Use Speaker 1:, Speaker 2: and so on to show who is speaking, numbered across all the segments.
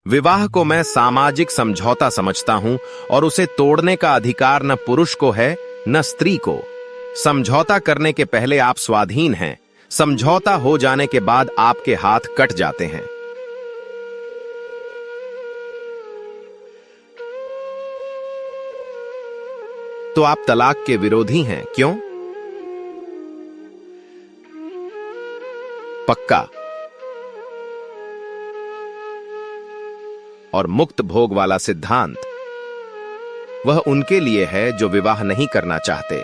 Speaker 1: विवाह को मैं सामाजिक समझौता समझता हूं और उसे तोड़ने का अधिकार न पुरुष को है न स्त्री को। समझौता करने के पहले आप स्वाधीन हैं, समझौता हो जाने के बाद आपके हाथ कट जाते हैं। तो आप तलाक के विरोधी हैं, क्यों? पक्का। और मुक्त भोग वाला सिद्धांत वह उनके लिए है जो विवाह नहीं करना चाहते।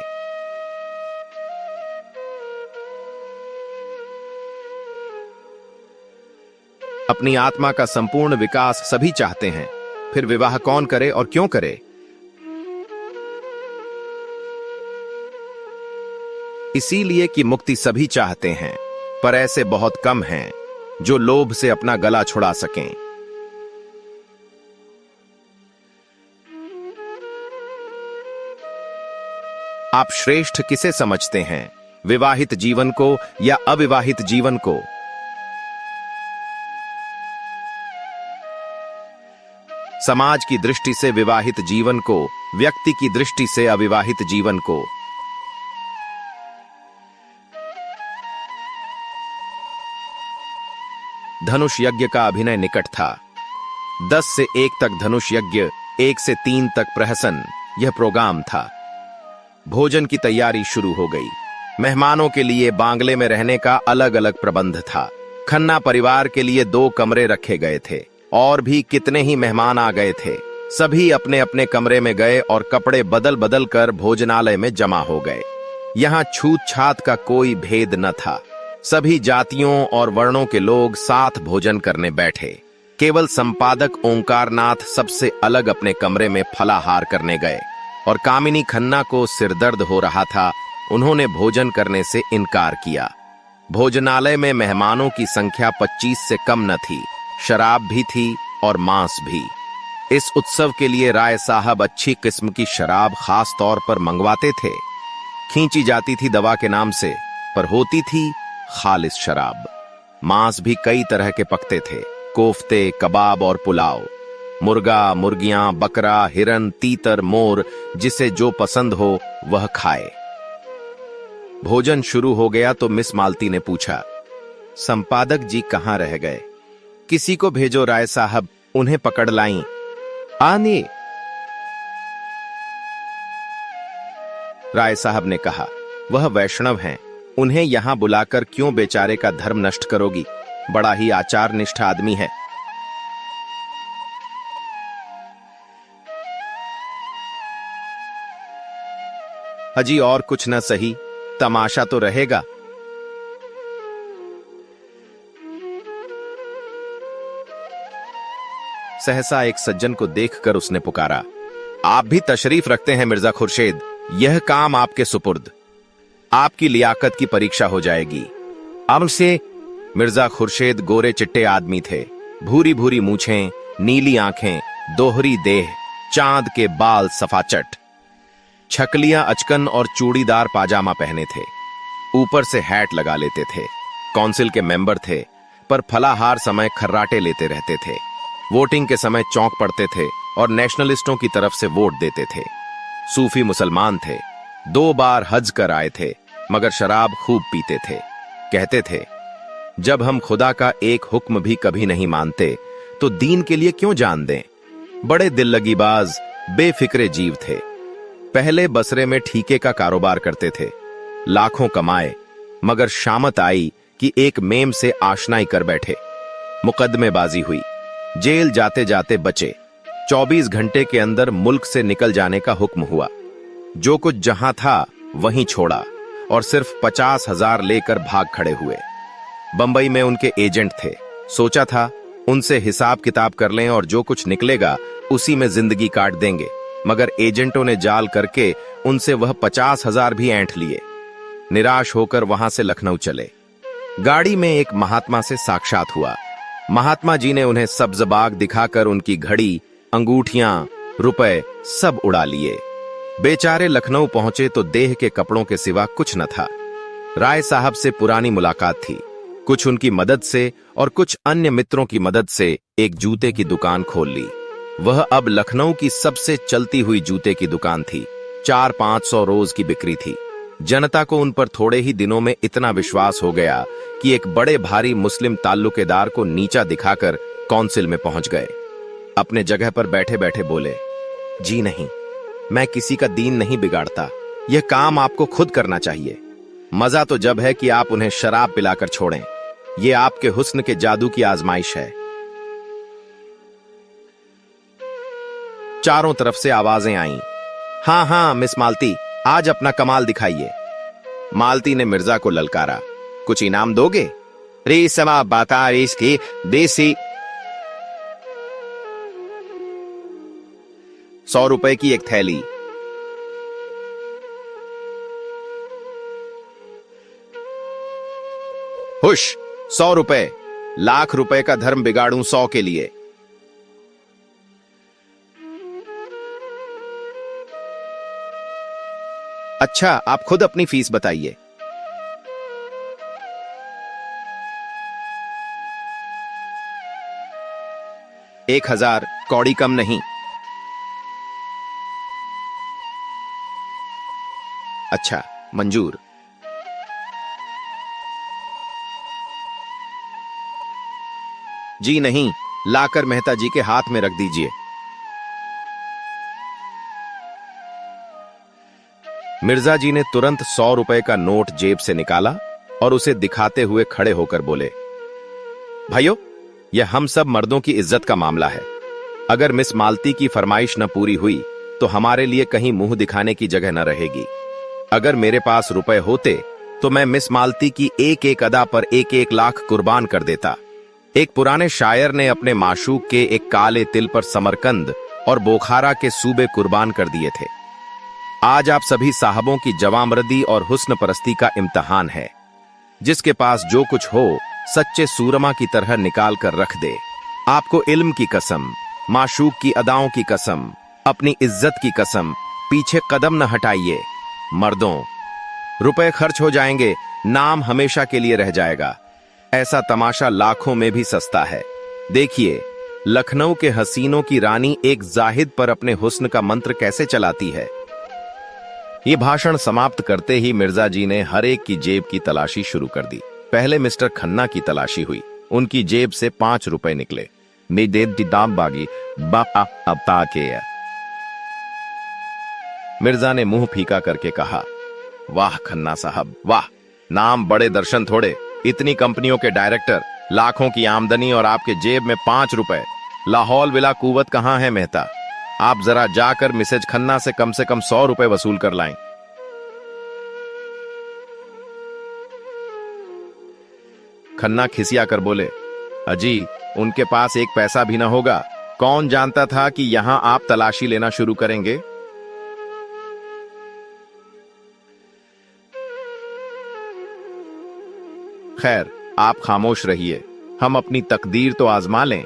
Speaker 1: अपनी आत्मा का संपूर्ण विकास सभी चाहते हैं, फिर विवाह कौन करे और क्यों करे? इसीलिए कि मुक्ति सभी चाहते हैं, पर ऐसे बहुत कम हैं जो लोभ से अपना गला छुड़ा सकें। आप श्रेष्ठ किसे समझते हैं, विवाहित जीवन को या अविवाहित जीवन को? समाज की दृष्टि से विवाहित जीवन को, व्यक्ति की दृष्टि से अविवाहित जीवन को। धनुष यज्ञ का अभिनय निकट था। 10 से 1 तक धनुष यज्ञ, 1 से 3 तक प्रहसन, यह प्रोग्राम था। भोजन की तैयारी शुरू हो गई। मेहमानों के लिए बांग्ले में रहने का अलग अलग प्रबंध था। खन्ना परिवार के लिए 2 कमरे रखे गए थे। और भी कितने ही मेहमान आ गए थे। सभी अपने अपने कमरे में गए और कपड़े बदल बदल कर भोजनालय में जमा हो गए। यहाँ छूत छात का कोई भेद न था। सभी जातियों और वर्णों के लोग साथ भोजन करने बैठे। केवल संपादक ओंकारनाथ सबसे अलग अपने कमरे में फलाहार करने गए और कामिनी खन्ना को सिरदर्द हो रहा था। उन्होंने भोजन करने से इनकार किया। भोजनालय में मेहमानों की संख्या 25 से कम न थी। शराब भी थी और मांस भी। इस उत्सव के लिए राय साहब अच्छी किस्म की शराब खास तौर पर मंगवाते थे। खींची जाती थी दवा के नाम से, पर होती थी खालिस शराब। मांस भी कई तरह के पकते थे, कोफ्ते, कबाब और पुलाव। मुर्गा, मुर्गियां, बकरा, हिरन, तीतर, मोर, जिसे जो पसंद हो वह खाए। भोजन शुरू हो गया तो मिस मालती ने पूछा, संपादक जी कहां रह गए? किसी को भेजो राय साहब, उन्हें पकड़ लाईं। आने। राय साहब ने कहा, वह वैष्णव हैं, उन्हें यहां बुलाकर क्यों बेचारे का धर्म नष्ट करोगी? बड़ा ही आचार निष्ठ आदमी है। अजी और कुछ न सही, तमाशा तो रहेगा। सहसा एक सज्जन को देखकर उसने पुकारा, आप भी तशरीफ रखते हैं मिर्जा खुर्शीद, यह काम आपके सुपुर्द। आपकी लियाकत की परीक्षा हो जाएगी। अब से मिर्जा खुर्शीद गोरे चिट्टे आदमी थे। भूरी भूरी मूछें, नीली आंखें, दोहरी देह, चांद के बाल सफाचट, छकलियां अचकन और चूड़ीदार पाजामा पहने थे। ऊपर से हैट लगा लेते थे। काउंसिल के मेंबर थे, पर फलाहार समय खर्राटे लेते रहते थे। वोटिंग के समय चौंक पड़ते थे और नेशनलिस्टों की तरफ से वोट देते थे। सूफी मुसलमान थे। 2 बार हज कर आए थे, मगर शराब खूब पीते थे। कहते थे, जब हम खुदा का एक हुक्म भी कभी नहीं मानते तो दीन के लिए क्यों जान दें। बड़े दिल्लगीबाज, बेफिक्रे जीव थे। पहले बसरे में ठीके का कारोबार करते थे। लाखों कमाए, मगर शामत आई कि एक मेम से आशनाई कर बैठे। मुकदमेबाजी हुई। जेल जाते जाते बचे। 24 घंटे के अंदर मुल्क से निकल जाने का हुक्म हुआ। जो कुछ जहां था वहीं छोड़ा और सिर्फ 50,000 लेकर भाग खड़े हुए। बंबई में उनके एजेंट थे। सोचा था उनसे हिसाब किताब कर लें और जो कुछ निकलेगा उसी में जिंदगी काट देंगे, मगर एजेंटों ने जाल करके उनसे वह 50,000 भी ऐंठ लिए। निराश होकर वहां से लखनऊ चले। गाड़ी में एक महात्मा से साक्षात हुआ। महात्मा जी ने उन्हें सब्ज बाग दिखाकर उनकी घड़ी, अंगूठियां, रुपए सब उड़ा लिए। बेचारे लखनऊ पहुंचे तो देह के कपड़ों के सिवा कुछ न था। राय साहब से पुरानी मुलाकात थी। कुछ उनकी मदद से और कुछ अन्य मित्रों की मदद से एक जूते की दुकान खोल ली। वह अब लखनऊ की सबसे चलती हुई जूते की दुकान थी। 400-500 रोज की बिक्री थी। जनता को उन पर थोड़े ही दिनों में इतना विश्वास हो गया कि एक बड़े भारी मुस्लिम ताल्लुकेदार को नीचा दिखाकर काउंसिल में पहुंच गए। अपने जगह पर बैठे बैठे बोले, जी नहीं, मैं किसी का दीन नहीं बिगाड़ता। यह काम आपको खुद करना चाहिए। मजा तो जब है कि आप उन्हें शराब पिलाकर छोड़ें। यह आपके हुस्न के जादू की आजमाइश है। चारों तरफ से आवाजें आईं। हाँ हाँ मिस मालती, आज अपना कमाल दिखाइए। मालती ने मिर्जा को ललकारा, कुछ इनाम दोगे? रे समा बाता रेस के देसी 100 रुपए की एक थैली। हुश, 100 रुपए। लाख रुपए का धर्म बिगाड़ूं 100 के लिए। अच्छा, आप खुद अपनी फीस बताइए। 1000, कौड़ी कम नहीं। अच्छा, मंजूर। जी नहीं, लाकर मेहता जी के हाथ में रख दीजिए। मिर्जा जी ने तुरंत 100 रुपए का नोट जेब से निकाला और उसे दिखाते हुए खड़े होकर बोले, भाइयों, यह हम सब मर्दों की इज्जत का मामला है। अगर मिस मालती की फरमाइश न पूरी हुई तो हमारे लिए कहीं मुंह दिखाने की जगह न रहेगी। अगर मेरे पास रुपए होते तो मैं मिस मालती की एक एक अदा पर 1-1 लाख कुर्बान कर देता। एक पुराने शायर ने अपने माशूक के एक काले तिल पर समरकंद और बोखारा के सूबे कुर्बान कर दिए थे। आज आप सभी साहबों की जवामर्दी और हुस्न परस्ती का इम्तिहान है। जिसके पास जो कुछ हो सच्चे सूरमा की तरह निकाल कर रख दे। आपको इल्म की कसम, माशूक की अदाओं की कसम, अपनी इज्जत की कसम, पीछे कदम न हटाइए। मर्दों, रुपए खर्च हो जाएंगे, नाम हमेशा के लिए रह जाएगा। ऐसा तमाशा लाखों में भी सस्ता है। देखिए, लखनऊ के हसीनों की रानी एक जाहिद पर अपने हुस्न का मंत्र कैसे चलाती है। ये भाषण समाप्त करते ही मिर्जा जी ने हर एक की जेब की तलाशी शुरू कर दी। पहले मिस्टर खन्ना की तलाशी हुई। उनकी जेब से 5 रुपए निकले। बागी अब के। मिर्जा ने मुंह फीका करके कहा, वाह खन्ना साहब वाह, नाम बड़े दर्शन थोड़े। इतनी कंपनियों के डायरेक्टर, लाखों की आमदनी और आपके जेब में 5 रुपए। लाहौल विला कुवत कहां है मेहता? आप जरा जाकर मिसेज खन्ना से कम 100 रुपए वसूल कर लाएं। खन्ना खिसिया कर बोले, अजी, उनके पास एक पैसा भी ना होगा। कौन जानता था कि यहां आप तलाशी लेना शुरू करेंगे। खैर, आप खामोश रहिए, हम अपनी तकदीर तो आजमा लें।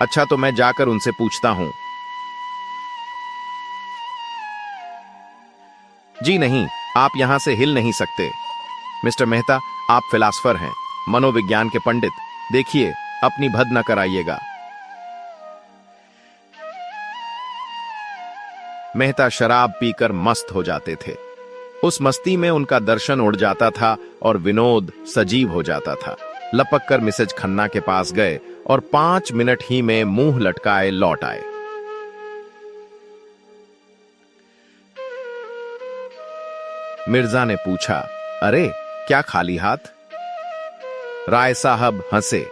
Speaker 1: अच्छा, तो मैं जाकर उनसे पूछता हूं। जी नहीं, आप यहां से हिल नहीं सकते। मिस्टर मेहता, आप फिलासफर हैं, मनोविज्ञान के पंडित। देखिए, अपनी भद न कराइएगा। मेहता शराब पीकर मस्त हो जाते थे। उस मस्ती में उनका दर्शन उड़ जाता था और विनोद सजीव हो जाता था। लपक कर मिसेज खन्ना के पास गए और 5 मिनट ही में मुंह लटकाए लौट आए। मिर्जा ने पूछा, अरे क्या खाली हाथ? राय साहब हंसे,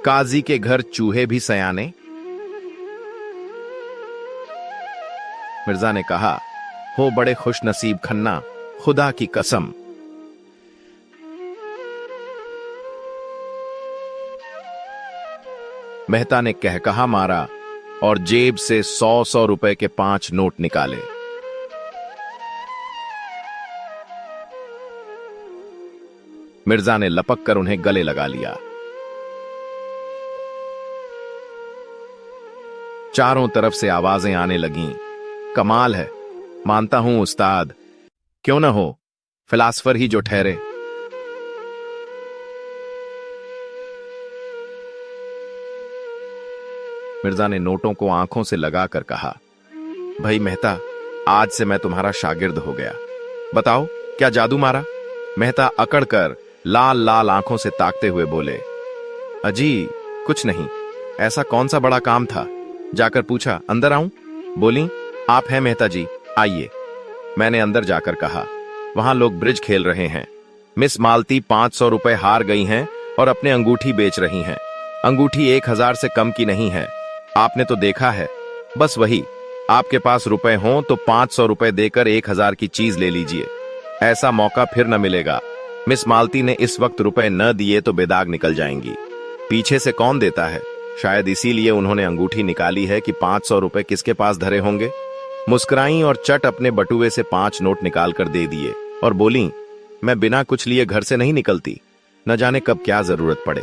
Speaker 1: काजी के घर चूहे भी सयाने। मिर्जा ने कहा, हो बड़े खुश नसीब खन्ना, खुदा की कसम। मेहता ने कहकहा मारा और जेब से 100-100 रुपए के 5 नोट निकाले। मिर्जा ने लपक कर उन्हें गले लगा लिया। चारों तरफ से आवाजें आने लगीं, कमाल है, मानता हूं उस्ताद, क्यों न हो, फिलासफर ही जो ठहरे। मिर्जा ने नोटों को आंखों से लगाकर कहा, भाई मेहता, आज से मैं तुम्हारा शागिर्द हो गया। बताओ क्या जादू मारा? मेहता अकड़कर लाल लाल आंखों से ताकते हुए बोले, अजी कुछ नहीं, ऐसा कौन सा बड़ा काम था? जाकर पूछा, अंदर आऊं? बोली, आप हैं मेहता जी, आइए। मैंने अंदर जाकर कहा, वहां लोग ब्रिज खेल रहे हैं। मिस मालती 500 रुपए हार गई हैं और अपने अंगूठी बेच रही हैं। अंगूठी 1000 से कम की नहीं है, आपने तो देखा है। बस वही, आपके पास रुपए हों तो 500 रुपए देकर 1000 की चीज ले लीजिए, ऐसा मौका फिर न मिलेगा। मिस मालती ने इस वक्त रुपए न दिए तो बेदाग निकल जाएंगी। पीछे से कौन देता है, शायद इसीलिए उन्होंने अंगूठी निकाली है कि 500 रुपए किसके पास धरे होंगे। मुस्कुराई और चट अपने बटुए से 5 नोट निकालकर दे दिए और बोली, मैं बिना कुछ लिए घर से नहीं निकलती, न जाने कब क्या जरूरत पड़े।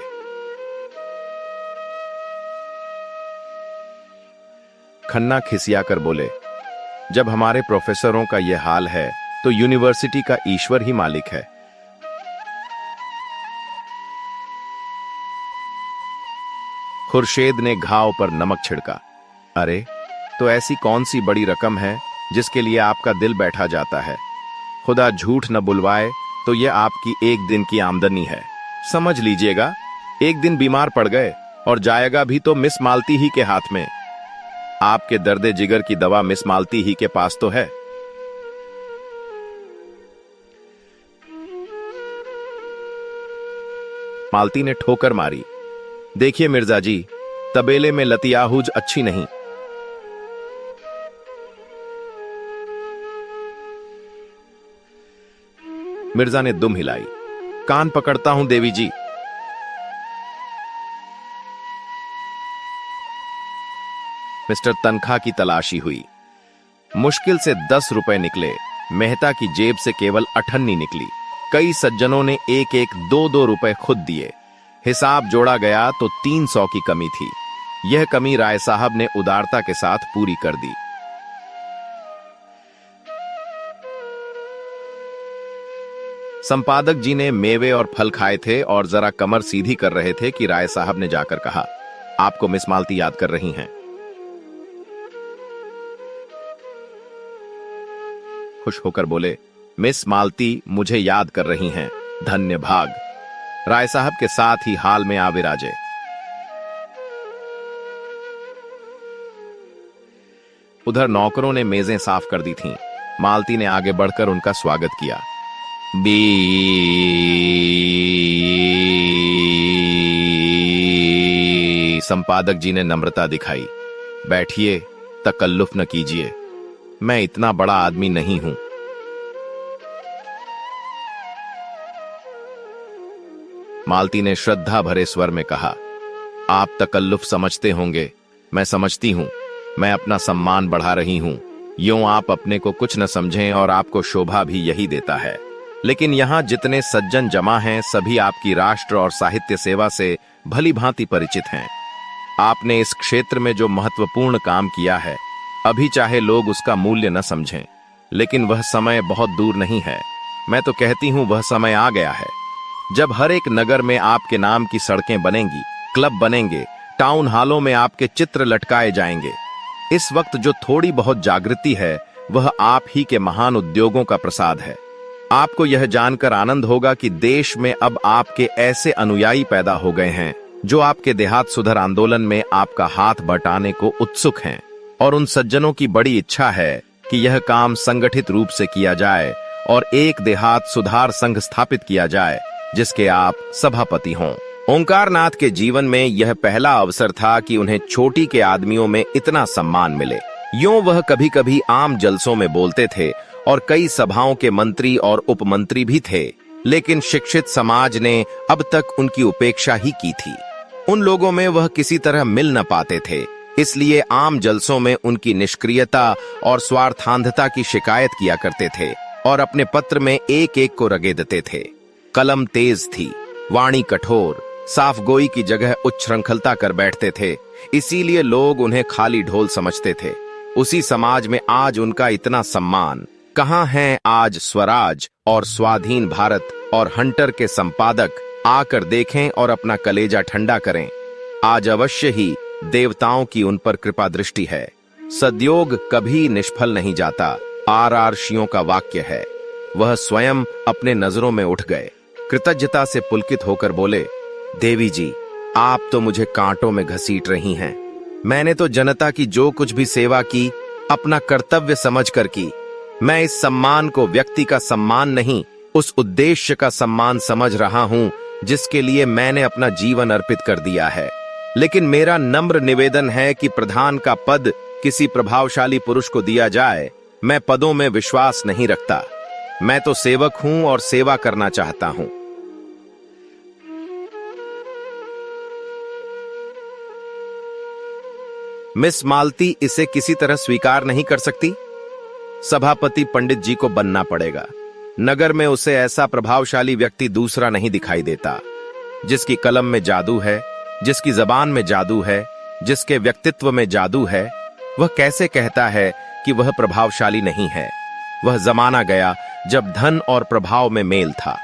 Speaker 1: खन्ना खिसिया कर बोले, जब हमारे प्रोफेसरों का यह हाल है तो यूनिवर्सिटी का ईश्वर ही मालिक है। खुर्शेद ने घाव पर नमक छिड़का, अरे तो ऐसी कौन सी बड़ी रकम है जिसके लिए आपका दिल बैठा जाता है? खुदा झूठ न बुलवाए तो यह आपकी एक दिन की आमदनी है। समझ लीजिएगा, एक दिन बीमार पड़ गए और जाएगा भी तो मिस मालती ही के हाथ में। आपके दर्दे जिगर की दवा मिस मालती ही के पास तो है। मालती ने ठोकर मारी, देखिए मिर्जा जी, तबेले में लतियाहूज अच्छी नहीं। मिर्जा ने दुम हिलाई, कान पकड़ता हूं देवी जी। मिस्टर तनखा की तलाशी हुई, मुश्किल से 10 रुपए निकले। मेहता की जेब से केवल 98 निकली। कई सज्जनों ने 1-1, 2-2 रुपए खुद दिए। हिसाब जोड़ा गया तो 300 की कमी थी। यह कमी राय साहब ने उदारता के साथ पूरी कर दी। संपादक जी ने मेवे और फल खाए थे और जरा कमर सीधी कर रहे थे कि राय साहब ने जाकर कहा, आपको मिस मालती याद कर रही हैं। खुश होकर बोले, मिस मालती मुझे याद कर रही हैं, धन्य भाग। राय साहब के साथ ही हाल में आ विराजे। उधर नौकरों ने मेजें साफ कर दी थीं। मालती ने आगे बढ़कर उनका स्वागत किया। संपादक जी ने नम्रता दिखाई, बैठिए, तकल्लुफ न कीजिए, मैं इतना बड़ा आदमी नहीं हूं। मालती ने श्रद्धा भरे स्वर में कहा, आप तकल्लुफ समझते होंगे, मैं समझती हूं, मैं अपना सम्मान बढ़ा रही हूं। यूं आप अपने को कुछ न समझें और आपको शोभा भी यही देता है। लेकिन यहां जितने सज्जन जमा हैं, सभी आपकी राष्ट्र और साहित्य सेवा से भली भांति परिचित हैं। आपने इस क्षेत्र में जो महत्वपूर्ण काम किया है, अभी चाहे लोग उसका मूल्य न समझें, लेकिन वह समय बहुत दूर नहीं है। मैं तो कहती हूं वह समय आ गया है जब हर एक नगर में आपके नाम की सड़कें बनेंगी, क्लब बनेंगे, टाउन हॉलों में आपके चित्र लटकाए जाएंगे। इस वक्त जो थोड़ी बहुत जागृति है, वह आप ही के महान उद्योगों का प्रसाद है। आपको यह जानकर आनंद होगा कि देश में अब आपके ऐसे अनुयायी पैदा हो गए हैं जो आपके देहात सुधार आंदोलन में आपका हाथ बटाने को उत्सुक हैं, और उन सज्जनों की बड़ी इच्छा है कि यह काम संगठित रूप से किया जाए और एक देहात सुधार संघ स्थापित किया जाए जिसके आप सभापति हों। ओंकार नाथ के जीवन में यह पहला अवसर था कि उन्हें चोटी के आदमियों में इतना सम्मान मिले। यूं वह कभी कभी आम जलसों में बोलते थे और कई सभाओं के मंत्री और उपमंत्री भी थे, लेकिन शिक्षित समाज ने अब तक उनकी उपेक्षा ही की थी। उन लोगों में वह किसी तरह मिल न पाते थे, इसलिए आम जलसों में उनकी निष्क्रियता और स्वार्थांधता की शिकायत किया करते थे और अपने पत्र में एक एक को रगेदते थे। कलम तेज थी, वाणी कठोर, साफ गोई की जगह उच्छृंखलता कर बैठते थे, इसीलिए लोग उन्हें खाली ढोल समझते थे। उसी समाज में आज उनका इतना सम्मान। कहाँ हैं आज स्वराज और स्वाधीन भारत और हंटर के संपादक? आकर देखें और अपना कलेजा ठंडा करें। आज अवश्य ही देवताओं की उन पर कृपा दृष्टि है। सद्योग कभी निष्फल नहीं जाता, आर्षियों का वाक्य है। वह स्वयं अपने नजरों में उठ गए, कृतज्ञता से पुलकित होकर बोले, देवी जी, आप तो मुझे कांटों में घसीट रही हैं। मैंने तो जनता की जो कुछ भी सेवा की अपना कर्तव्य समझकर की। मैं इस सम्मान को व्यक्ति का सम्मान नहीं, उस उद्देश्य का सम्मान समझ रहा हूं जिसके लिए मैंने अपना जीवन अर्पित कर दिया है। लेकिन मेरा नम्र निवेदन है कि प्रधान का पद किसी प्रभावशाली पुरुष को दिया जाए। मैं पदों में विश्वास नहीं रखता। मैं तो सेवक हूं और सेवा करना चाहता हूं। मिस मालती इसे किसी तरह स्वीकार नहीं कर सकती। सभापति पंडित जी को बनना पड़ेगा। नगर में उसे ऐसा प्रभावशाली व्यक्ति दूसरा नहीं दिखाई देता, जिसकी कलम में जादू है, जिसकी जबान में जादू है, जिसके व्यक्तित्व में जादू है। वह कैसे कहता है कि वह प्रभावशाली नहीं है? वह जमाना गया जब धन और प्रभाव में मेल था।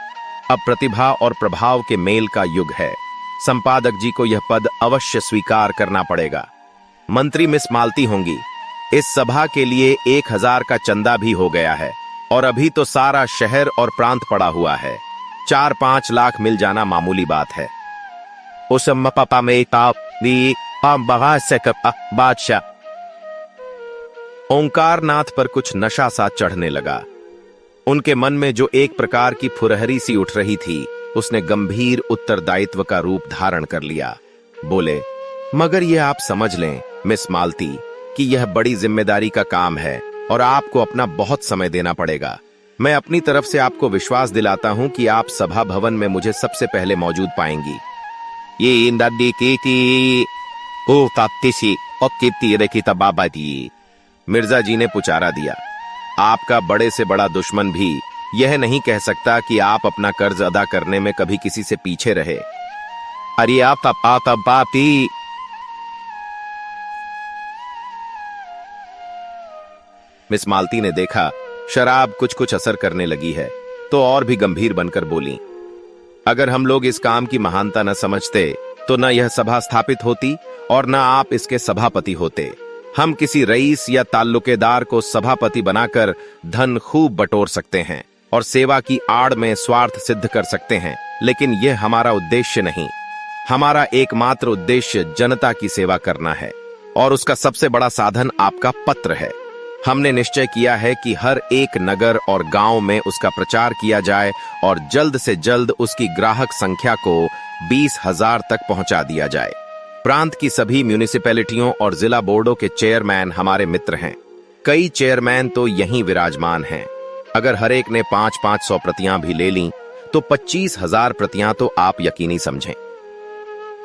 Speaker 1: अब प्रतिभा और प्रभाव के मेल का युग है। संपादक जी को यह पद अवश्य स्वीकार करना पड़ेगा। मंत्री मिस मालती होंगी। इस सभा के लिए 1000 का चंदा भी हो गया है और अभी तो सारा शहर और प्रांत पड़ा हुआ है। 4-5 लाख मिल जाना मामूली बात है। बादशाह। ओंकारनाथ पर कुछ नशा सा चढ़ने लगा। उनके मन में जो एक प्रकार की फुरहरी सी उठ रही थी, उसने गंभीर उत्तरदायित्व का रूप धारण कर लिया। बोले, मगर यह आप समझ लें मिस मालती कि यह बड़ी जिम्मेदारी का काम है और आपको अपना बहुत समय देना पड़ेगा। मैं अपनी तरफ से आपको विश्वास दिलाता हूं कि आप सभा भवन में मुझे सबसे पहले मौजूद पाएंगी। ये मिर्जा जी ने पुचारा दिया। आपका बड़े से बड़ा दुश्मन भी यह नहीं कह सकता कि आप अपना कर्ज अदा करने में कभी किसी से पीछे रहे। अरे आप मिस मालती ने देखा शराब कुछ कुछ असर करने लगी है, तो और भी गंभीर बनकर बोली, अगर हम लोग इस काम की महानता न समझते तो न यह सभा स्थापित होती और न आप इसके सभापति होते। हम किसी रईस या ताल्लुकेदार को सभापति बनाकर धन खूब बटोर सकते हैं और सेवा की आड़ में स्वार्थ सिद्ध कर सकते हैं, लेकिन यह हमारा उद्देश्य नहीं। हमारा एकमात्र उद्देश्य जनता की सेवा करना है और उसका सबसे बड़ा साधन आपका पत्र है। हमने निश्चय किया है कि हर एक नगर और गांव में उसका प्रचार किया जाए और जल्द से जल्द उसकी ग्राहक संख्या को 20,000 तक पहुंचा दिया जाए। प्रांत की सभी म्यूनिसिपैलिटियों और जिला बोर्डों के चेयरमैन हमारे मित्र हैं। कई चेयरमैन तो यहीं विराजमान हैं। अगर हर एक ने 500-500 प्रतियां भी ले लीं तो 25,000 प्रतियां तो आप यकीनी समझें।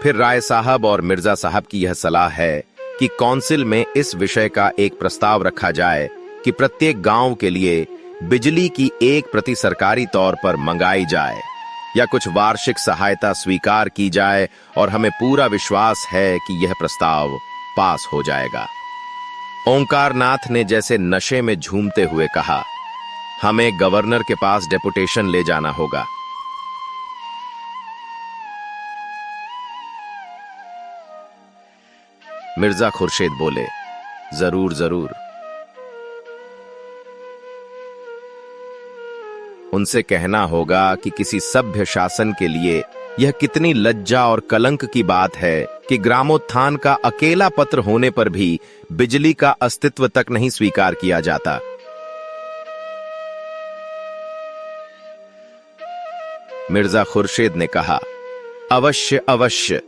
Speaker 1: फिर राय साहब और मिर्जा साहब की यह सलाह है कि काउंसिल में इस विषय का एक प्रस्ताव रखा जाए कि प्रत्येक गांव के लिए बिजली की 1 प्रति सरकारी तौर पर मंगाई जाए या कुछ वार्षिक सहायता स्वीकार की जाए, और हमें पूरा विश्वास है कि यह प्रस्ताव पास हो जाएगा। ओंकारनाथ ने जैसे नशे में झूमते हुए कहा, हमें गवर्नर के पास डेपुटेशन ले जाना होगा। मिर्जा खुर्शीद बोले, जरूर जरूर। उनसे कहना होगा कि किसी सभ्य शासन के लिए यह कितनी लज्जा और कलंक की बात है कि ग्रामोत्थान का अकेला पत्र होने पर भी बिजली का अस्तित्व तक नहीं स्वीकार किया जाता। मिर्जा खुर्शीद ने कहा, अवश्य अवश्य।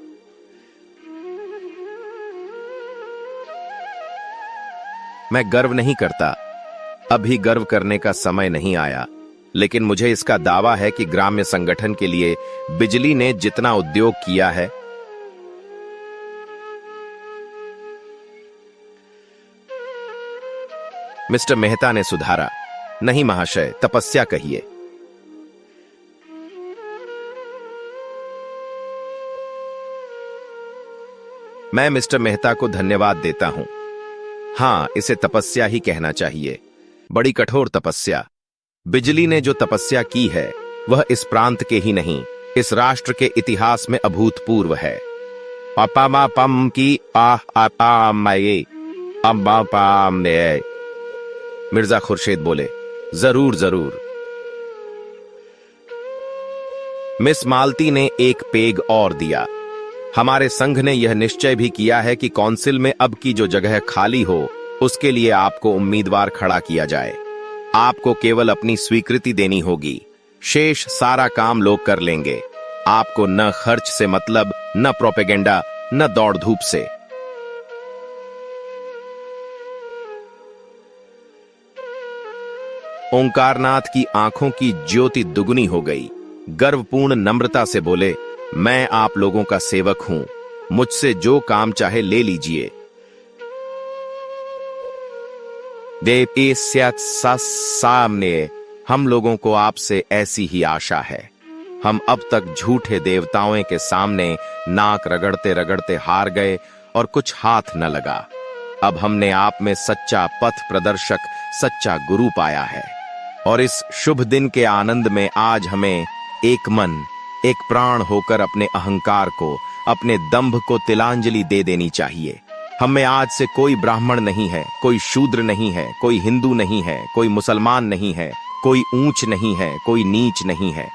Speaker 1: मैं गर्व नहीं करता, अभी गर्व करने का समय नहीं आया, लेकिन मुझे इसका दावा है कि ग्राम्य संगठन के लिए बिजली ने जितना उद्योग किया है, मिस्टर मेहता ने सुधारा, नहीं महाशय, तपस्या कहिए। मैं मिस्टर मेहता को धन्यवाद देता हूं। हाँ, इसे तपस्या ही कहना चाहिए। बड़ी कठोर तपस्या। बिजली ने जो तपस्या की है वह इस प्रांत के ही नहीं, इस राष्ट्र के इतिहास में अभूतपूर्व है। अपामा पम की मिर्जा खुर्शीद बोले, जरूर जरूर। मिस मालती ने एक पेग और दिया। हमारे संघ ने यह निश्चय भी किया है कि काउंसिल में अब की जो जगह खाली हो उसके लिए आपको उम्मीदवार खड़ा किया जाए। आपको केवल अपनी स्वीकृति देनी होगी, शेष सारा काम लोग कर लेंगे। आपको न खर्च से मतलब, न प्रोपेगेंडा, न दौड़ धूप से। ओंकारनाथ की आंखों की ज्योति दुगनी हो गई। गर्वपूर्ण नम्रता से बोले, मैं आप लोगों का सेवक हूं, मुझसे जो काम चाहे ले लीजिए। सामने हम लोगों को आपसे ऐसी ही आशा है। हम अब तक झूठे देवताओं के सामने नाक रगड़ते रगड़ते हार गए और कुछ हाथ न लगा। अब हमने आप में सच्चा पथ प्रदर्शक, सच्चा गुरु पाया है और इस शुभ दिन के आनंद में आज हमें एक मन, एक प्राण होकर अपने अहंकार को, अपने दंभ को तिलांजलि दे देनी चाहिए। हम में आज से कोई ब्राह्मण नहीं है, कोई शूद्र नहीं है, कोई हिंदू नहीं है, कोई मुसलमान नहीं है, कोई ऊंच नहीं है, कोई नीच नहीं है।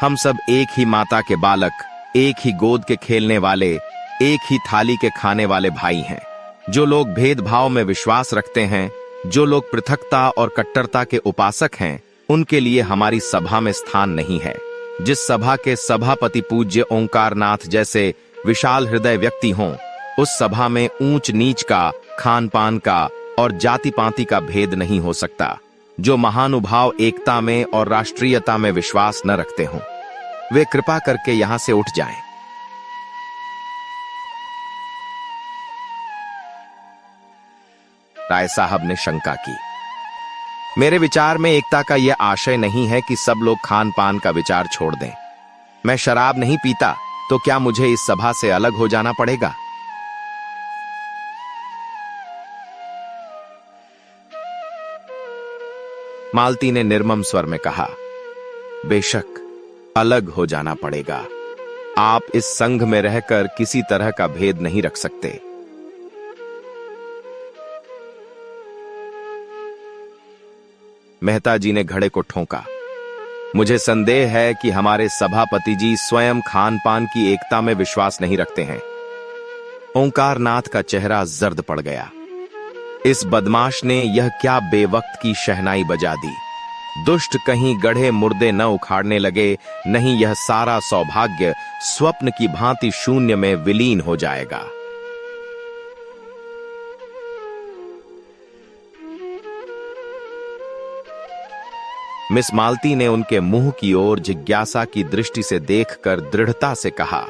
Speaker 1: हम सब एक ही माता के बालक, एक ही गोद के खेलने वाले, एक ही थाली के खाने वाले भाई हैं। जो लोग भेदभाव में विश्वास रखते हैं, जो लोग पृथकता और कट्टरता के उपासक हैं, उनके लिए हमारी सभा में स्थान नहीं है। जिस सभा के सभापति पूज्य ओंकारनाथ जैसे विशाल हृदय व्यक्ति हों, उस सभा में ऊंच नीच का, खान पान का और जाति पाति का भेद नहीं हो सकता। जो महानुभाव एकता में और राष्ट्रीयता में विश्वास न रखते हों, वे कृपा करके यहां से उठ जाएं। राय साहब ने शंका की। मेरे विचार में एकता का यह आशय नहीं है कि सब लोग खान पान का विचार छोड़ दें। मैं शराब नहीं पीता, तो क्या मुझे इस सभा से अलग हो जाना पड़ेगा? मालती ने निर्मम स्वर में कहा, बेशक अलग हो जाना पड़ेगा। आप इस संघ में रहकर किसी तरह का भेद नहीं रख सकते। मेहता जी ने घड़े को ठोंका। मुझे संदेह है कि हमारे सभापति जी स्वयं खान पान की एकता में विश्वास नहीं रखते हैं। ओंकारनाथ का चेहरा जर्द पड़ गया। इस बदमाश ने यह क्या बेवक्त की शहनाई बजा दी। दुष्ट कहीं गढ़े मुर्दे न उखाड़ने लगे, नहीं यह सारा सौभाग्य स्वप्न की भांति शून्य में विलीन हो जाएगा। मिस मालती ने उनके मुंह की ओर जिज्ञासा की दृष्टि से देखकर दृढ़ता से कहा,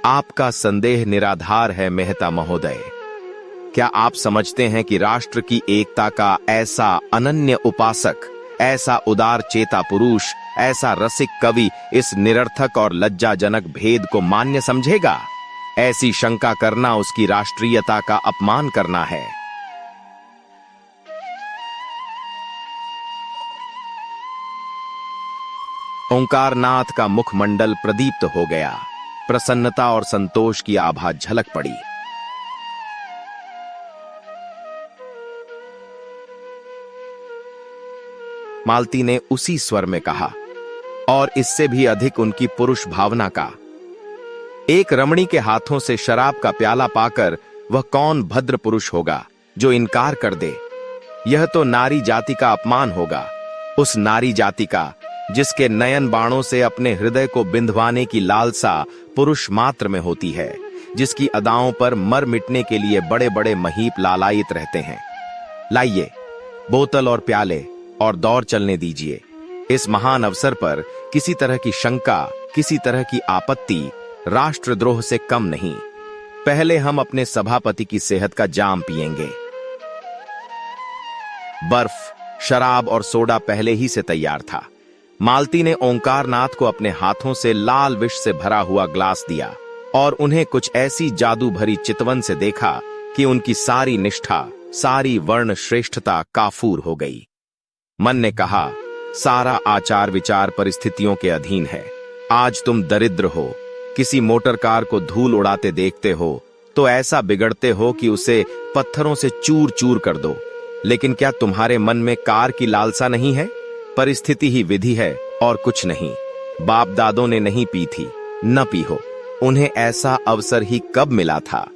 Speaker 1: आपका संदेह निराधार है मेहता महोदय। क्या आप समझते हैं कि राष्ट्र की एकता का ऐसा अनन्य उपासक, ऐसा उदार चेता पुरुष, ऐसा रसिक कवि इस निरर्थक और लज्जाजनक भेद को मान्य समझेगा? ऐसी शंका करना उसकी राष्ट्रीयता का अपमान करना है। ओंकारनाथ का मुखमंडल प्रदीप्त हो गया। प्रसन्नता और संतोष की आभा झलक पड़ी। मालती ने उसी स्वर में कहा, और इससे भी अधिक उनकी पुरुष भावना का। एक रमणी के हाथों से शराब का प्याला पाकर वह कौन भद्र पुरुष होगा जो इनकार कर दे? यह तो नारी जाति का अपमान होगा। उस नारी जाति का जिसके नयन बाणों से अपने हृदय को बिंधवाने की लालसा पुरुष मात्र में होती है, जिसकी अदाओं पर मर मिटने के लिए बड़े बड़े महीप लालायित रहते हैं। लाइए बोतल और प्याले और दौर चलने दीजिए। इस महान अवसर पर किसी तरह की शंका, किसी तरह की आपत्ति राष्ट्रद्रोह से कम नहीं। पहले हम अपने सभापति की सेहत का जाम पिएंगे। बर्फ, शराब और सोडा पहले ही से तैयार था। मालती ने ओंकारनाथ को अपने हाथों से लाल विष से भरा हुआ ग्लास दिया और उन्हें कुछ ऐसी जादू भरी चितवन से देखा कि उनकी सारी निष्ठा, सारी वर्ण श्रेष्ठता काफूर हो गई। मन ने कहा, सारा आचार विचार परिस्थितियों के अधीन है। आज तुम दरिद्र हो, किसी मोटर कार को धूल उड़ाते देखते हो तो ऐसा बिगड़ते हो कि उसे पत्थरों से चूर चूर कर दो। लेकिन क्या तुम्हारे मन में कार की लालसा नहीं है? परिस्थिति ही विधि है और कुछ नहीं। बाप दादों ने नहीं पी थी, न पी हो। उन्हें ऐसा अवसर ही कब मिला था?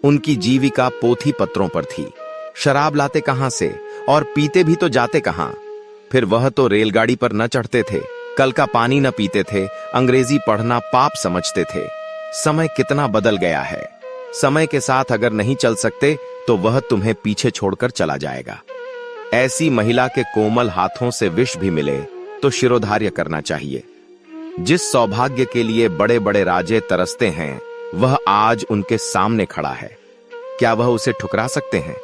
Speaker 1: उनकी जीविका पोथी पत्रों पर थी। शराब लाते कहां से और पीते भी तो जाते कहां? फिर वह तो रेलगाड़ी पर न चढ़ते थे, कल का पानी न पीते थे, अंग्रेजी पढ़ना पाप समझते थे। समय कितना बदल गया है। समय के साथ अगर नहीं चल सकते तो वह तुम्हें पीछे छोड़कर चला जाएगा। ऐसी महिला के कोमल हाथों से विष भी मिले तो शिरोधार्य करना चाहिए। जिस सौभाग्य के लिए बड़े बड़े राजे तरसते हैं, वह आज उनके सामने खड़ा है। क्या वह उसे ठुकरा सकते हैं?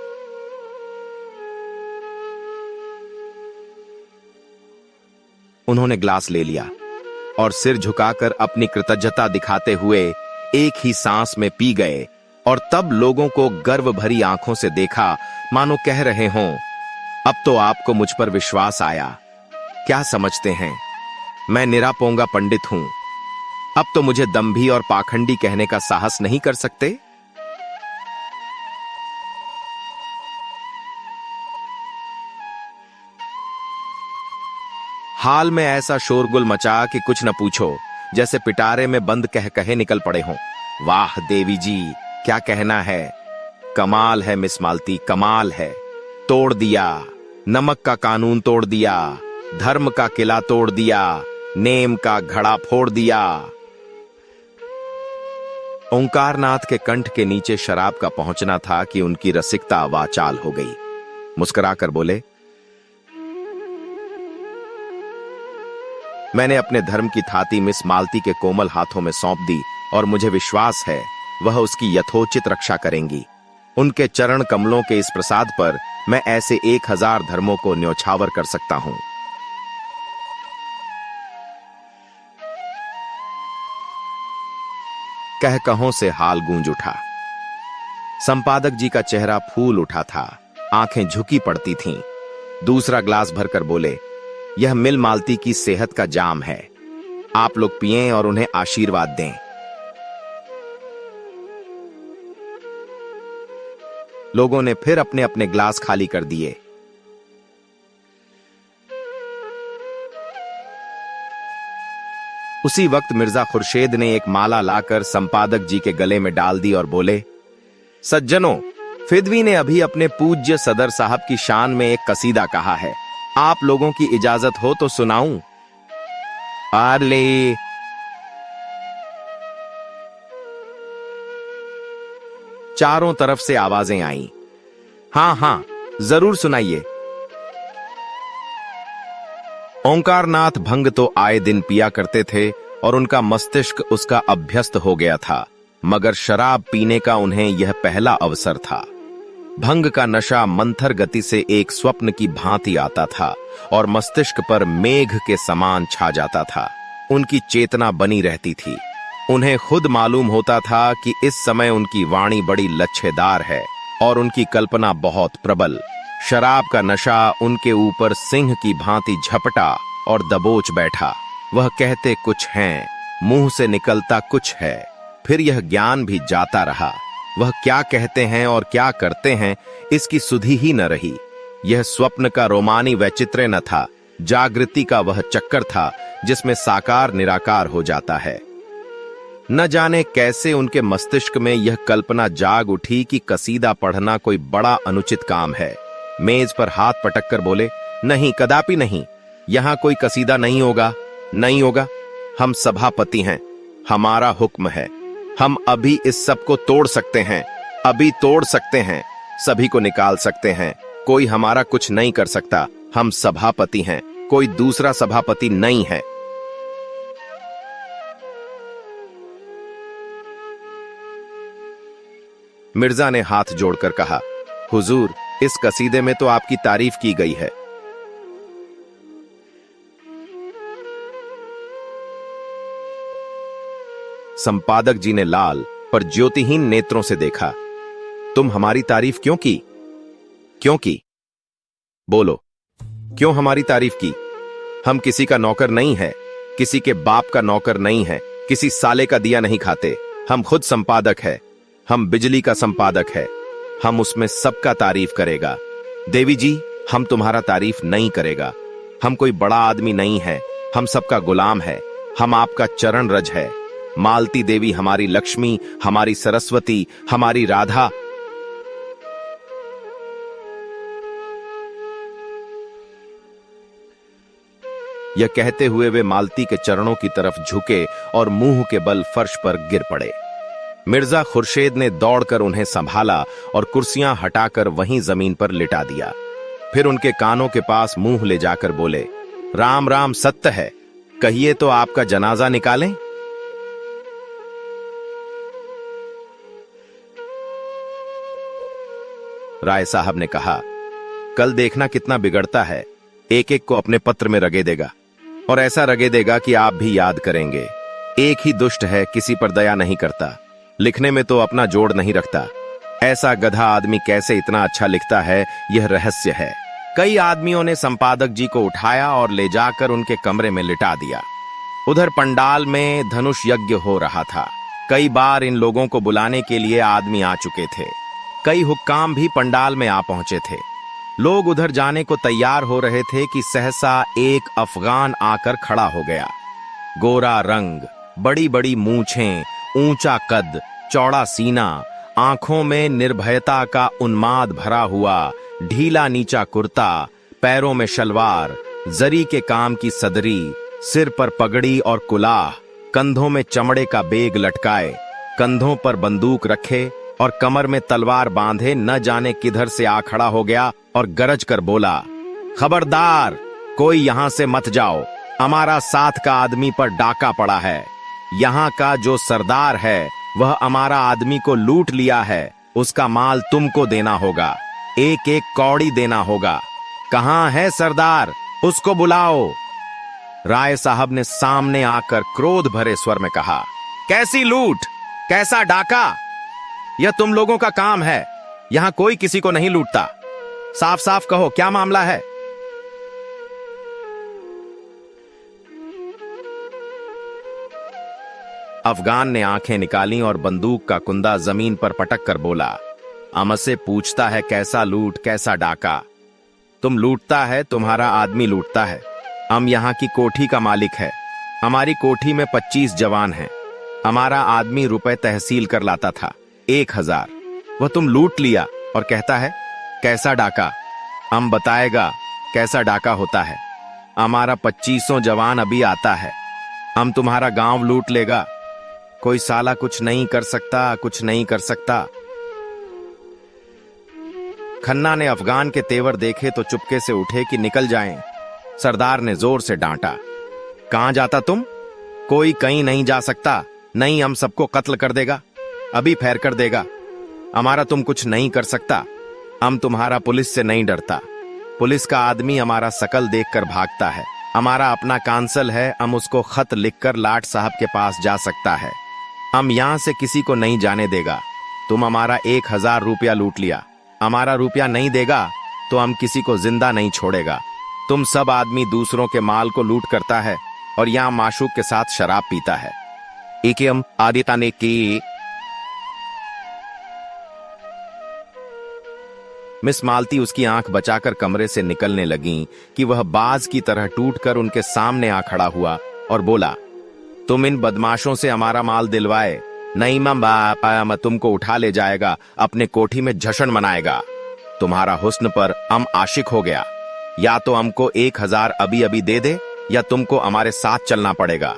Speaker 1: उन्होंने ग्लास ले लिया और सिर झुकाकर अपनी कृतज्ञता दिखाते हुए एक ही सांस में पी गए। और तब लोगों को गर्व भरी आंखों से देखा, मानो कह रहे हों, अब तो आपको मुझ पर विश्वास आया। क्या समझते हैं, मैं निरापोंगा पंडित हूं। अब तो मुझे दंभी और पाखंडी कहने का साहस नहीं कर सकते? हाल में ऐसा शोरगुल मचा कि कुछ न पूछो, जैसे पिटारे में बंद कह कहे निकल पड़े हों। वाह देवी जी, क्या कहना है। कमाल है मिस मालती, कमाल है। तोड़ दिया, नमक का कानून तोड़ दिया, धर्म का किला तोड़ दिया, नेम का घड़ा फोड़ दिया। ओंकारनाथ के कंठ के नीचे शराब का पहुंचना था कि उनकी रसिकता वाचाल हो गई। मुस्कुराकर बोले, मैंने अपने धर्म की थाती मिस मालती के कोमल हाथों में सौंप दी और मुझे विश्वास है वह उसकी यथोचित रक्षा करेंगी। उनके चरण कमलों के इस प्रसाद पर मैं ऐसे 1000 धर्मों को न्योछावर कर सकता हूं। कह कहों से हाल गूंज उठा। संपादक जी का चेहरा फूल उठा था, आंखें झुकी पड़ती थीं। दूसरा ग्लास भरकर बोले, यह मिल मालती की सेहत का जाम है। आप लोग पिएं और उन्हें आशीर्वाद दें। लोगों ने फिर अपने अपने ग्लास खाली कर दिए। उसी वक्त मिर्जा खुर्शेद ने एक माला लाकर संपादक जी के गले में डाल दी और बोले, सज्जनों, फिदवी ने अभी अपने पूज्य सदर साहब की शान में एक कसीदा कहा है। आप लोगों की इजाजत हो तो सुनाऊं? आले। चारों तरफ से आवाजें आईं। हां हां, जरूर सुनाइए। ओंकारनाथ भंग तो आए दिन पिया करते थे और उनका मस्तिष्क उसका अभ्यस्त हो गया था, मगर शराब पीने का उन्हें यह पहला अवसर था। भंग का नशा मंथर गति से एक स्वप्न की भांति आता था और मस्तिष्क पर मेघ के समान छा जाता था। उनकी चेतना बनी रहती थी। उन्हें खुद मालूम होता था कि इस समय उनकी वाणी बड़ी लच्छेदार है और उनकी कल्पना बहुत प्रबल। शराब का नशा उनके ऊपर सिंह की भांति झपटा और दबोच बैठा। वह कहते कुछ हैं, मुंह से निकलता कुछ है। फिर यह ज्ञान भी जाता रहा। वह क्या कहते हैं और क्या करते हैं, इसकी सुधि ही न रही। यह स्वप्न का रोमानी वैचित्र्य न था, जागृति का वह चक्कर था जिसमें साकार निराकार हो जाता है। न जाने कैसे उनके मस्तिष्क में यह कल्पना जाग उठी कि कसीदा पढ़ना कोई बड़ा अनुचित काम है। मेज पर हाथ पटक कर बोले, नहीं, कदापि नहीं, यहां कोई कसीदा नहीं होगा, नहीं होगा। हम सभापति हैं, हमारा हुक्म है। हम अभी इस सब को तोड़ सकते हैं, अभी तोड़ सकते हैं, सभी को निकाल सकते हैं। कोई हमारा कुछ नहीं कर सकता। हम सभापति हैं, कोई दूसरा सभापति नहीं है। मिर्जा ने हाथ जोड़कर कहा, हुजूर, इस कसीदे में तो आपकी तारीफ की गई है। संपादक जी ने लाल पर ज्योतिहीन नेत्रों से देखा। तुम हमारी तारीफ क्यों की? क्यों की? बोलो, क्यों हमारी तारीफ की? हम किसी का नौकर नहीं है, किसी के बाप का नौकर नहीं है, किसी साले का दिया नहीं खाते। हम खुद संपादक है, हम बिजली का संपादक है, हम उसमें सबका तारीफ करेगा। देवी जी, हम तुम्हारा तारीफ नहीं करेगा। हम कोई बड़ा आदमी नहीं है, हम सबका गुलाम है, हम आपका चरण रज है। मालती देवी हमारी लक्ष्मी, हमारी सरस्वती, हमारी राधा। यह कहते हुए वे मालती के चरणों की तरफ झुके और मुंह के बल फर्श पर गिर पड़े। मिर्जा खुर्शेद ने दौड़कर उन्हें संभाला और कुर्सियां हटाकर वहीं जमीन पर लिटा दिया। फिर उनके कानों के पास मुंह ले जाकर बोले, राम राम सत्य है, कहिए तो आपका जनाजा निकालें। राय साहब ने कहा, कल देखना कितना बिगड़ता है, एक एक को अपने पत्र में रगे देगा और ऐसा रगे देगा कि आप भी याद करेंगे। एक ही दुष्ट है, किसी पर दया नहीं करता, लिखने में तो अपना जोड़ नहीं रखता। ऐसा गधा आदमी कैसे इतना अच्छा लिखता है, यह रहस्य है। कई आदमियों ने संपादक जी को उठाया और ले जाकर उनके कमरे में लिटा दिया। उधर पंडाल में धनुष यज्ञ हो रहा था। कई बार इन लोगों को बुलाने के लिए आदमी आ चुके थे। कई हुक्काम भी पंडाल में आ पहुंचे थे। लोग उधर जाने को तैयार हो रहे थे कि सहसा एक अफगान आकर खड़ा हो गया। गोरा रंग, बड़ी बड़ी मूंछें, ऊंचा कद, चौड़ा सीना, आंखों में निर्भयता का उन्माद भरा हुआ, ढीला नीचा कुर्ता, पैरों में शलवार, जरी के काम की सदरी, सिर पर पगड़ी और कुलाह, कंधों में चमड़े का बेग लटकाए, कंधों पर बंदूक रखे और कमर में तलवार बांधे न जाने किधर से आ खड़ा हो गया और गरज कर बोला, खबरदार, कोई यहां से मत जाओ, हमारा साथ का आदमी पर डाका पड़ा है। यहाँ का जो सरदार है वह हमारा आदमी को लूट लिया है, उसका माल तुमको देना होगा, एक एक कौड़ी देना होगा। कहां है सरदार, उसको बुलाओ। राय साहब ने सामने आकर क्रोध भरे स्वर में कहा, कैसी लूट, कैसा डाका, यह तुम लोगों का काम है, यहां कोई किसी को नहीं लूटता। साफ साफ कहो, क्या मामला है? अफगान ने आंखें निकाली और बंदूक का कुंदा जमीन पर पटक कर बोला, हमसे पूछता है कैसा लूट, कैसा डाका? तुम लूटता है, तुम्हारा आदमी लूटता है। हम यहाँ की कोठी का मालिक है, हमारी कोठी में 25 जवान हैं। हमारा आदमी रुपए तहसील कर लाता था 1000, वह तुम लूट लिया और कहता है कैसा डाका? हम बताएगा कैसा डाका होता है। हमारा 2500 जवान अभी आता है, हम तुम्हारा गांव लूट लेगा। कोई साला कुछ नहीं कर सकता, कुछ नहीं कर सकता। खन्ना ने अफगान के तेवर देखे तो चुपके से उठे कि निकल जाएं। सरदार ने जोर से डांटा, कहां जाता तुम? कोई कहीं नहीं जा सकता, नहीं हम सबको कत्ल कर देगा, अभी फैर कर देगा। हमारा तुम कुछ नहीं कर सकता, हम तुम्हारा पुलिस से नहीं डरता। पुलिस का आदमी हमारा शकल देखकर भागता है। हमारा अपना कांसल है, हम उसको खत लिखकर लाट साहब के पास जा सकता है। हम यहां से किसी को नहीं जाने देगा। तुम हमारा 1000 रुपया लूट लिया, हमारा रुपया नहीं देगा तो हम किसी को जिंदा नहीं छोड़ेगा। तुम सब आदमी दूसरों के माल को लूट करता है और यहां माशूक के साथ शराब पीता है। एकम आदिता ने की। मिस मालती उसकी आंख बचाकर कमरे से निकलने लगी कि वह बाज की तरह टूटकर उनके सामने आ खड़ा हुआ और बोला, तुम इन बदमाशों से हमारा माल दिलवाए नहीं, मैं तुमको उठा ले जाएगा, अपने कोठी में जश्न मनाएगा। तुम्हारा हुस्न पर हम आशिक हो गया। या तो हमको 1000 अभी अभी दे दे या तुमको हमारे साथ चलना पड़ेगा।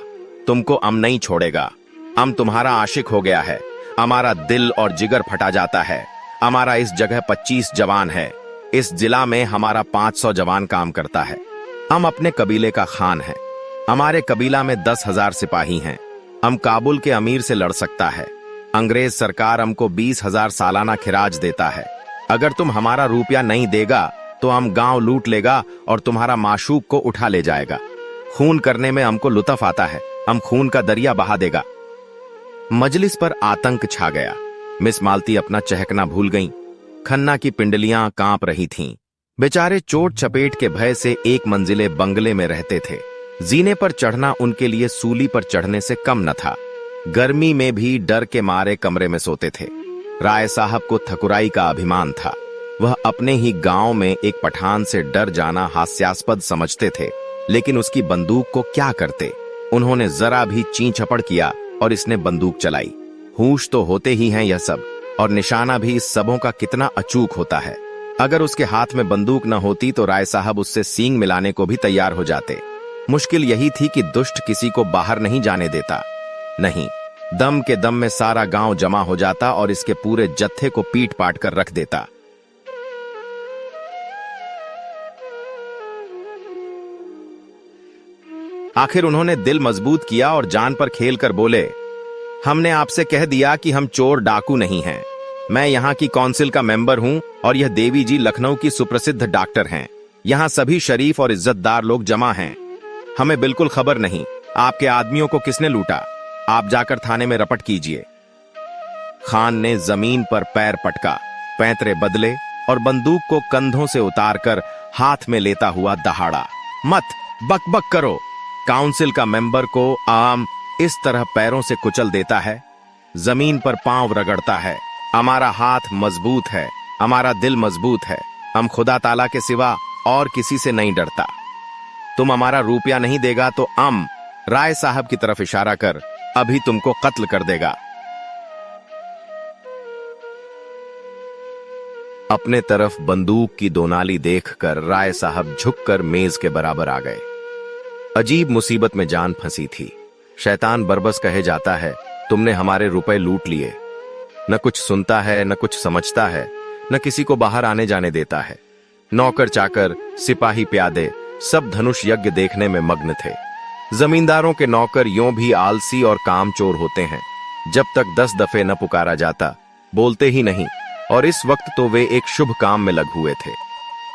Speaker 1: तुमको हम नहीं छोड़ेगा। हम तुम्हारा आशिक हो गया है, हमारा दिल और जिगर फटा जाता है। हमारा इस जगह 25 जवान है, इस जिला में हमारा 500 जवान काम करता है। हम अपने कबीले का खान है, हमारे कबीला में 10,000 सिपाही हैं। हम काबुल के अमीर से लड़ सकता है। अंग्रेज सरकार हमको 20,000 सालाना खिराज देता है। अगर तुम हमारा रुपया नहीं देगा तो हम गांव लूट लेगा और तुम्हारा माशूक को उठा ले जाएगा। खून करने में हमको लुत्फ आता है, हम खून का दरिया बहा देगा। मजलिस पर आतंक छा गया। मिस मालती अपना चहकना भूल गईं। खन्ना की पिंडलियां कांप रही थीं। बेचारे चोट चपेट के भय से एक मंजिले बंगले में रहते थे। जीने पर चढ़ना उनके लिए सूली पर चढ़ने से कम न था। गर्मी में भी डर के मारे कमरे में सोते थे। राय साहब को ठकुराई का अभिमान था। वह अपने ही गांव में एक पठान से डर जाना हास्यास्पद समझते थे, लेकिन उसकी बंदूक को क्या करते। उन्होंने जरा भी ची छपड़ किया और इसने बंदूक चलाई। होश तो होते ही हैं यह सब, और निशाना भी इस सबों का कितना अचूक होता है। अगर उसके हाथ में बंदूक न होती तो राय साहब उससे सींग मिलाने को भी तैयार हो जाते। मुश्किल यही थी कि दुष्ट किसी को बाहर नहीं जाने देता। नहीं, दम के दम में सारा गांव जमा हो जाता और इसके पूरे जत्थे को पीट पाट कर रख देता। आखिर उन्होंने दिल मजबूत किया और जान पर खेल कर बोले, हमने आपसे कह दिया कि हम चोर डाकू नहीं हैं। मैं यहाँ की काउंसिल का मेंबर हूँ और यह देवी जी लखनऊ की सुप्रसिद्ध डॉक्टर हैं। यहाँ सभी शरीफ और इज्जतदार लोग जमा हैं। हमें बिल्कुल खबर नहीं आपके आदमियों को किसने लूटा। आप जाकर थाने में रपट कीजिए। खान ने जमीन पर पैर पटका, पैंतरे बदले और बंदूक को कंधों से उतारकर हाथ में लेता हुआ दहाड़ा। मत बकबक करो। काउंसिल का मेंबर को आम इस तरह पैरों से कुचल देता है, जमीन पर पांव रगड़ता है। हमारा हाथ मजबूत है, हमारा दिल मजबूत है। हम खुदा ताला के सिवा और किसी से नहीं डरता। तुम हमारा रुपया नहीं देगा तो राय साहब की तरफ इशारा कर अभी तुमको कत्ल कर देगा। अपने तरफ बंदूक की दोनाली देखकर राय साहब झुककर मेज के बराबर आ गए। अजीब मुसीबत में जान फंसी थी। शैतान बरबस कहे जाता है, तुमने हमारे रुपए लूट लिए। न कुछ सुनता है, न कुछ समझता है, न किसी को बाहर आने जाने देता है। नौकर चाकर, सिपाही प्यादे सब धनुष यज्ञ देखने में मग्न थे। जमींदारों के नौकर यों भी आलसी और कामचोर होते हैं। जब तक 10 दफे न पुकारा जाता बोलते ही नहीं, और इस वक्त तो वे एक शुभ काम में लग हुए थे।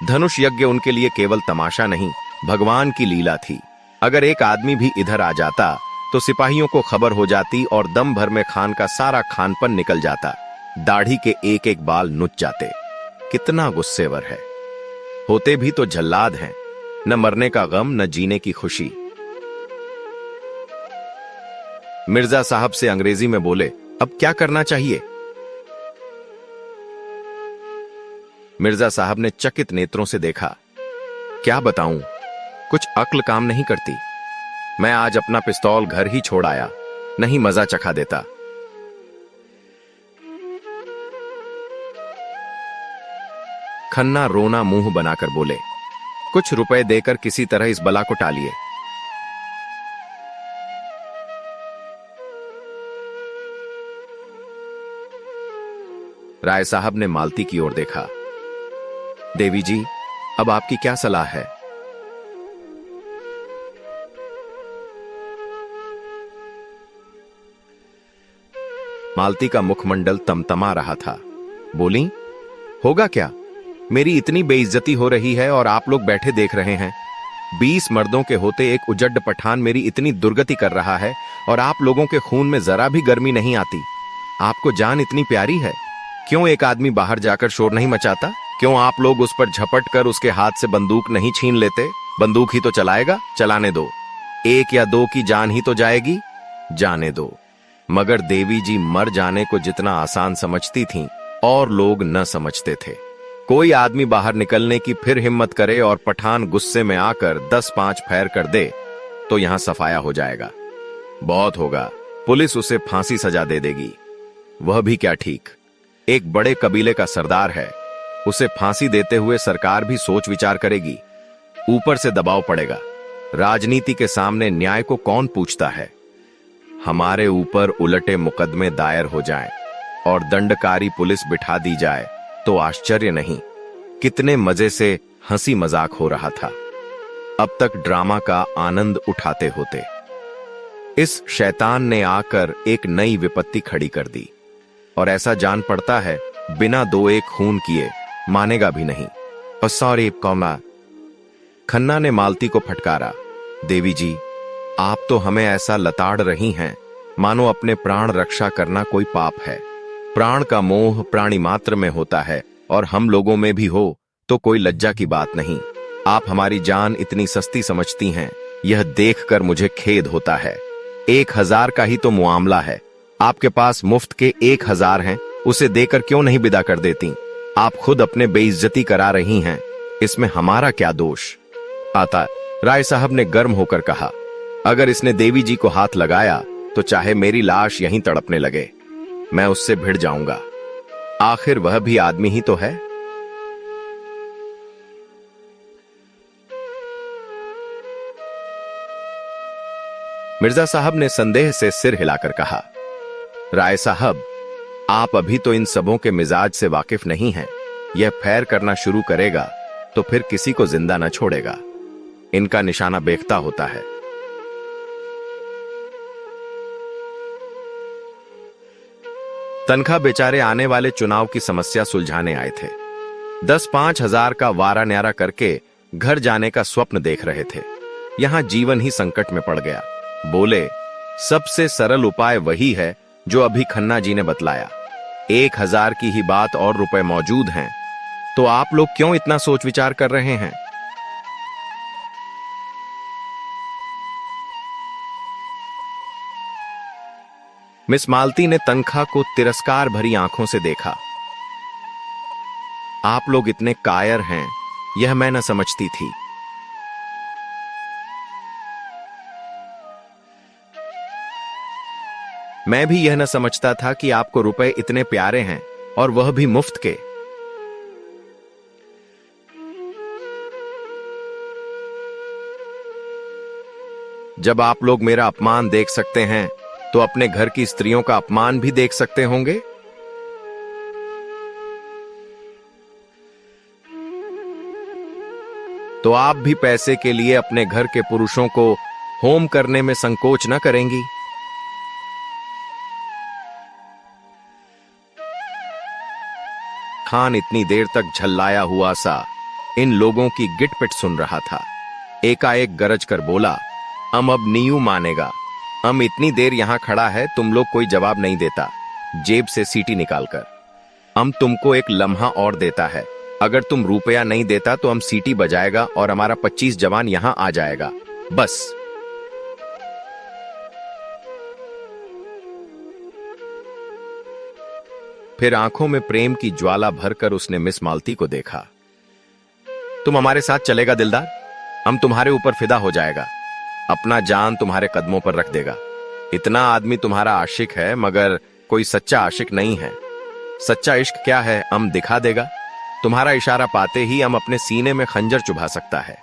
Speaker 1: धनुष यज्ञ उनके लिए केवल तमाशा नहीं, भगवान की लीला थी। अगर एक आदमी भी इधर आ जाता तो सिपाहियों को खबर हो जाती और दम भर में खान का सारा खानपन निकल जाता। दाढ़ी के एक एक बाल नुच जाते। कितना गुस्सेवर है। होते भी तो जल्लाद हैं, न मरने का गम न जीने की खुशी। मिर्जा साहब से अंग्रेजी में बोले, अब क्या करना चाहिए? मिर्जा साहब ने चकित नेत्रों से देखा। क्या बताऊं, कुछ अक्ल काम नहीं करती। मैं आज अपना पिस्तौल घर ही छोड़ आया, नहीं मजा चखा देता। खन्ना रोना मुंह बनाकर बोले, कुछ रुपए देकर किसी तरह इस बला को टालिए। राय साहब ने मालती की ओर देखा। देवी जी, अब आपकी क्या सलाह है? मालती का मुखमंडल तमतमा रहा था। बोली, होगा क्या? मेरी इतनी बेइज्जती हो रही है और आप लोग बैठे देख रहे हैं। 20 मर्दों के होते एक उजड्ड पठान मेरी इतनी दुर्गति कर रहा है और आप लोगों के खून में जरा भी गर्मी नहीं आती। आपको जान इतनी प्यारी है, क्यों एक आदमी बाहर जाकर शोर नहीं मचाता? क्यों आप लोग उस पर झपट कर उसके हाथ से बंदूक नहीं छीन लेते? बंदूक ही तो चलाएगा, चलाने दो। 1 या 2 की जान ही तो जाएगी, जाने दो। मगर देवी जी मर जाने को जितना आसान समझती थीं, और लोग न समझते थे। कोई आदमी बाहर निकलने की फिर हिम्मत करे और पठान गुस्से में आकर 10-5 फैर कर दे तो यहां सफाया हो जाएगा। बहुत होगा, पुलिस उसे फांसी सजा दे देगी। वह भी क्या ठीक, एक बड़े कबीले का सरदार है, उसे फांसी देते हुए सरकार भी सोच विचार करेगी। ऊपर से दबाव पड़ेगा। राजनीति के सामने न्याय को कौन पूछता है? हमारे ऊपर उलटे मुकदमे दायर हो जाएं और दंडकारी पुलिस बिठा दी जाए तो आश्चर्य नहीं। कितने मजे से हंसी मजाक हो रहा था। अब तक ड्रामा का आनंद उठाते होते इस शैतान ने आकर एक नई विपत्ति खड़ी कर दी। और ऐसा जान पड़ता है बिना 2-1 खून किए मानेगा भी नहीं। और सॉरी कौमा। खन्ना ने मालती को फटकारा। देवी जी, आप तो हमें ऐसा लताड़ रही हैं मानो अपने प्राण रक्षा करना कोई पाप है। प्राण का मोह प्राणी मात्र में होता है, और हम लोगों में भी हो तो कोई लज्जा की बात नहीं। आप हमारी जान इतनी सस्ती समझती हैं, यह देखकर मुझे खेद होता है। 1000 का ही तो मुआमला है, आपके पास मुफ्त के 1000 हैं, उसे देकर क्यों नहीं विदा कर देती? आप खुद अपने बेइज्जती करा रही हैं, इसमें हमारा क्या दोष? आता राय साहब ने गर्म होकर कहा, अगर इसने देवी जी को हाथ लगाया तो चाहे मेरी लाश यहीं तड़पने लगे, मैं उससे भिड़ जाऊंगा। आखिर वह भी आदमी ही तो है। मिर्जा साहब ने संदेह से सिर हिलाकर कहा, राय साहब, आप अभी तो इन सबों के मिजाज से वाकिफ नहीं हैं। यह फैर करना शुरू करेगा तो फिर किसी को जिंदा न छोड़ेगा। इनका निशाना बेख्ता होता है। तनखा बेचारे आने वाले चुनाव की समस्या सुलझाने आए थे। 10-5 हजार का वारा न्यारा करके घर जाने का स्वप्न देख रहे थे। यहां जीवन ही संकट में पड़ गया। बोले, सबसे सरल उपाय वही है जो अभी खन्ना जी ने बतलाया। 1000 की ही बात और रुपए मौजूद हैं, तो आप लोग क्यों इतना सोच विचार कर रहे हैं? मिस मालती ने तनखा को तिरस्कार भरी आंखों से देखा। आप लोग इतने कायर हैं, यह मैं न समझती थी। मैं भी यह न समझता था कि आपको रुपए इतने प्यारे हैं, और वह भी मुफ्त के। जब आप लोग मेरा अपमान देख सकते हैं तो अपने घर की स्त्रियों का अपमान भी देख सकते होंगे। तो आप भी पैसे के लिए अपने घर के पुरुषों को होम करने में संकोच न करेंगी। खान इतनी देर तक झल्लाया हुआ सा इन लोगों की गिटपिट सुन रहा था। एकाएक गरज कर बोला, अब नीयू मानेगा। इतनी देर यहां खड़ा है, तुम लोग कोई जवाब नहीं देता। जेब से सीटी निकालकर, तुमको एक लम्हा और देता है। अगर तुम रुपया नहीं देता तो हम सीटी बजाएगा और हमारा 25 जवान यहां आ जाएगा, बस। फिर आंखों में प्रेम की ज्वाला भरकर उसने मिस मालती को देखा। तुम हमारे साथ चलेगा दिलदार? हम तुम्हारे ऊपर फिदा हो जाएगा, अपना जान तुम्हारे कदमों पर रख देगा। इतना आदमी तुम्हारा आशिक है, मगर कोई सच्चा आशिक नहीं है। सच्चा इश्क क्या है दिखा देगा। तुम्हारा इशारा पाते ही अपने सीने में खंजर चुभा सकता है।